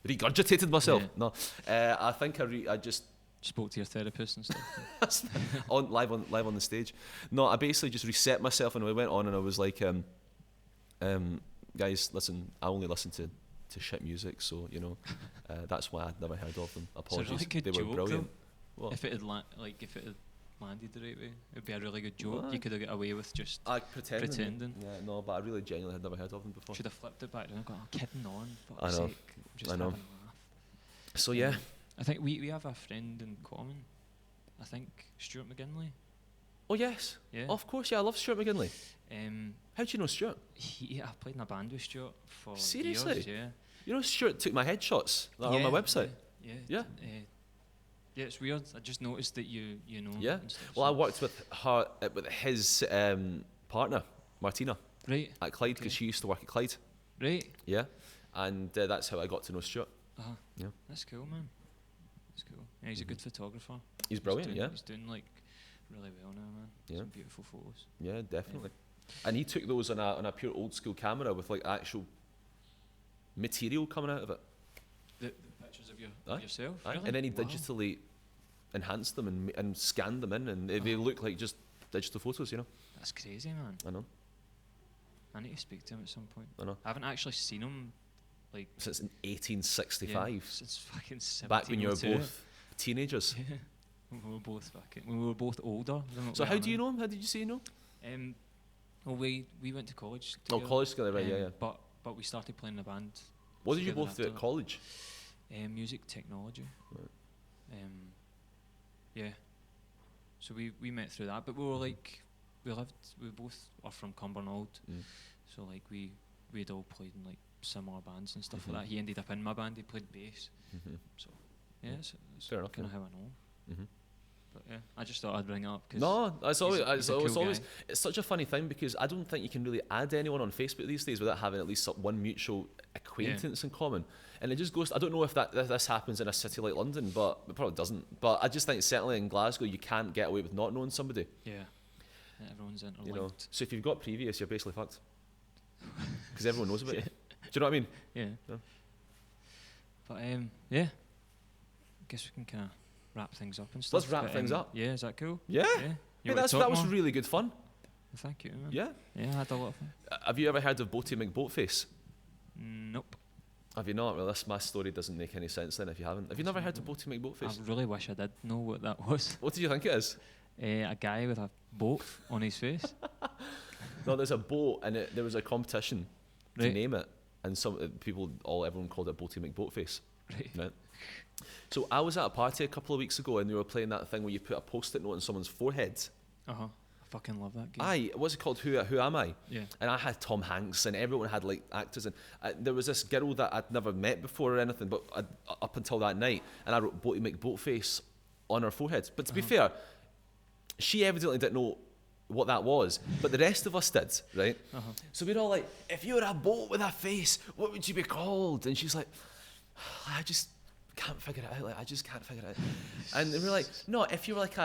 regurgitated myself. Yeah. No, I think I just spoke to your therapist and stuff. live on the stage. No, I basically just reset myself, and I went on, and I was like, guys, listen, I only listen to shit music, so that's why I'd never heard of them. Apologies, really they were brilliant. If it had landed the right way, it'd be a really good joke. You could have got away with just pretending. Yeah, no, but I really genuinely had never heard of them before. Should have flipped it back and gone, kidding on. I know. Just I know. having a laugh. So yeah, I think we have a friend in common. I think Stuart McGinley. Oh yes, yeah, of course, yeah. I love Stuart McGinley. How do you know Stuart? I played in a band with Stuart for seriously years, yeah. You know, Stuart took my headshots on my website. Yeah. Yeah, it's weird. I just noticed that you know. Yeah. Well, I worked with his partner, Martina. Right. At Clyde, because she used to work at Clyde. Right. Yeah. And that's how I got to know Stuart. Yeah. That's cool, man. That's cool. Yeah, he's a good photographer. He's brilliant. He's doing like really well now, man. Yeah. Some beautiful photos. Yeah, definitely. Yeah. And he took those on a pure old school camera with like actual material coming out of it. The pictures of yourself? Aye. Really? And then he digitally enhanced them and scanned them in, and they look like just digital photos, That's crazy, man. I know. I need to speak to him at some point. I know. I haven't actually seen him like since 1865. Yeah, since fucking 1702. Back when you were both teenagers. Yeah. We were both older. So how do you know him? How did you say you know? Well, we went to college together. Oh, college together, right? Yeah. But we started playing in a band. What did you both do at college? Music technology. Right. Yeah. So we met through that, but we were like, we both are from Cumbernauld, so like we'd all played in like similar bands and stuff like that. He ended up in my band. He played bass. So yeah, it's fair enough. Kind of how I know him. But yeah, I just thought I'd bring it up because it's such a funny thing, because I don't think you can really add anyone on Facebook these days without having at least one mutual acquaintance in common. And it just goes, I don't know if this happens in a city like London, but it probably doesn't. But I just think certainly in Glasgow you can't get away with not knowing somebody. Yeah, everyone's interlinked. So if you've got previous, you're basically fucked, because everyone knows about you. Do you know what I mean? Yeah. But yeah, I guess we can kind of wrap things up and stuff. Let's wrap things up. Yeah, is that cool? Yeah. Hey, that was really good fun. Thank you, man. Yeah, I had a lot of fun. Have you ever heard of Boaty McBoatface? Nope. Have you not? Well, my story doesn't make any sense then if you haven't. Have you never heard of Boaty McBoatface? I really wish I did know what that was. What do you think it is? A guy with a boat on his face. No, there's a boat, and there was a competition to name it, and everyone called it Boaty McBoatface. Right. So I was at a party a couple of weeks ago, and they were playing that thing where you put a post-it note on someone's forehead. I fucking love that game. Aye, what's it called? Who Am I? Yeah. And I had Tom Hanks, and everyone had like actors, and there was this girl that I'd never met before or anything, but up until that night, and I wrote Boaty McBoatface on her forehead. But to be fair, she evidently didn't know what that was, but the rest of us did, right? So we're all like, if you were a boat with a face, what would you be called? And she's like, I just can't figure it out. Like, I just can't figure it out. And we're like, no, if you were like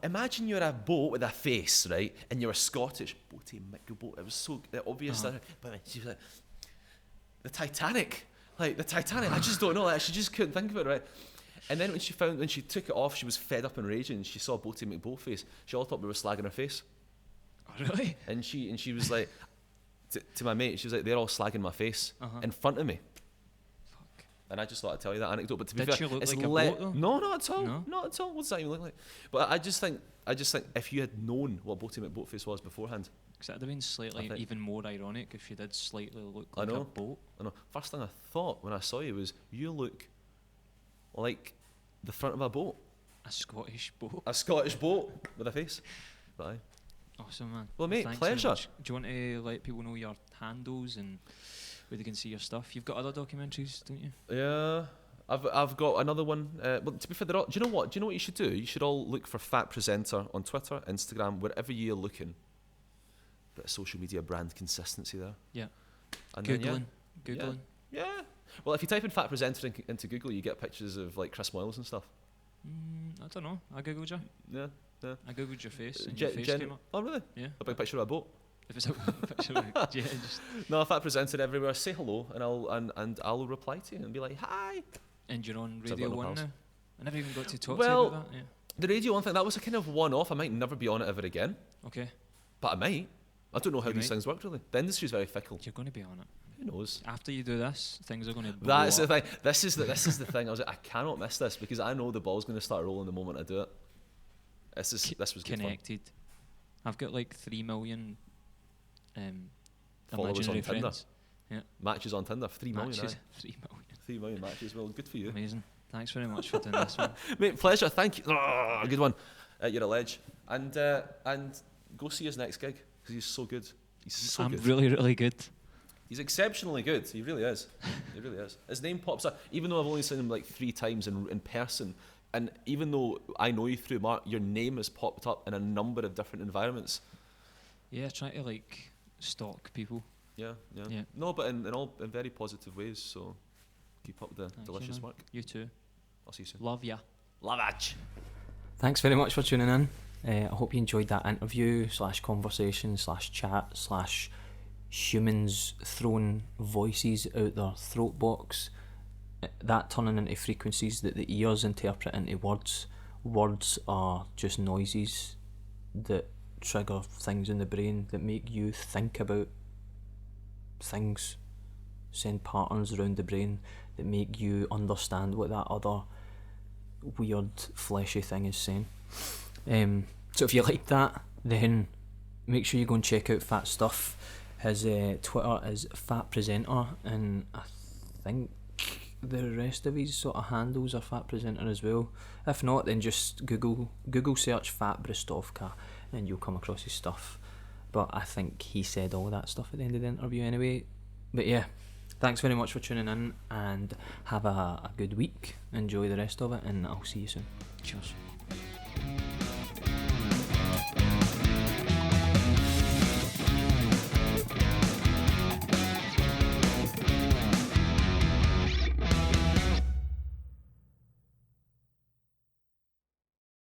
imagine you're a boat with a face, right? And you were Scottish. Boaty McBoat. It was so obvious. But she was like, the Titanic. Like, the Titanic. I just don't know. Like, she just couldn't think of it, right? And then when she took it off, she was fed up and raging. She saw Boaty McBoatface. She all thought we were slagging her face. Oh, really? And she was like, to my mate, she was like, they're all slagging my face in front of me. And I just thought I'd tell you that anecdote. But to be fair, she look it's like a boat, though? No, not at all. No? Not at all. What does that even look like? But I just think if you had known what Boaty McBoatface was beforehand, because that'd have been slightly even more ironic if you did slightly look like a boat. I know. First thing I thought when I saw you was, you look like the front of a boat. A Scottish boat. A Scottish boat with a face. But aye. Awesome, man. Well, mate, Thanks pleasure. very much. Do you want to let people know your handles and where they can see your stuff? You've got other documentaries, don't you? Yeah, I've got another one. Well, to be fair, do you know what? Do you know what you should do? You should all look for Fat Presenter on Twitter, Instagram, wherever you're looking. Bit of social media brand consistency there. Yeah. And Googling. Yeah. Well, if you type in Fat Presenter into Google, you get pictures of like Chris Moyles and stuff. I don't know. I googled you. Yeah. I googled your face, and your face came up. Oh, really? Yeah. A big picture of a boat. If it's a picture of yeah, just. No, Fat Presenter everywhere. Say hello, and I'll reply to you and be like, hi. And you're on Radio 1 now. I never even got to talk Well, to you about that. Yeah. The Radio 1 thing, that was a kind of one-off. I might never be on it ever again. Okay. But I might. I don't know how these things work, really. The industry's very fickle. You're going to be on it. Who knows? After you do this, things are going to blow That's up. the thing. This is the thing. I was like, I cannot miss this because I know the ball's going to start rolling the moment I do it. This was good connected. I've got like 3 million followers imaginary on Tinder. friends. Yeah. Matches on Tinder. 3 million. Matches. Aye. 3 million. 3 million matches. Well, good for you. Amazing. Thanks very much for doing this one. Mate, pleasure. Thank you. Oh, good one. You're a ledge. And go see his next gig because he's so good. He's so I'm good. really, really good. He's exceptionally good. He really is. He really is. His name pops up, even though I've only seen him like 3 times in person. And even though I know you through Mark, your name has popped up in a number of different environments. Yeah, trying to like stalk people. Yeah. Yeah. No, but in very positive ways. So keep up the delicious work. You too. I'll see you soon. Love ya. Love it. Thanks very much for tuning in. I hope you enjoyed that interview / conversation / chat / humans throwing voices out their throat box, that turning into frequencies that the ears interpret into words. Words are just noises that trigger things in the brain that make you think about things, send patterns around the brain that make you understand what that other weird fleshy thing is saying. So if you like that, then make sure you go and check out Fat Stuff. His Twitter is Fat Presenter, and I think the rest of his sort of handles are Fat Presenter as well. If not, then just Google search Fat Brestovca and you'll come across his stuff. But I think he said all that stuff at the end of the interview anyway. But yeah, thanks very much for tuning in and have a good week. Enjoy the rest of it, and I'll see you soon. Cheers.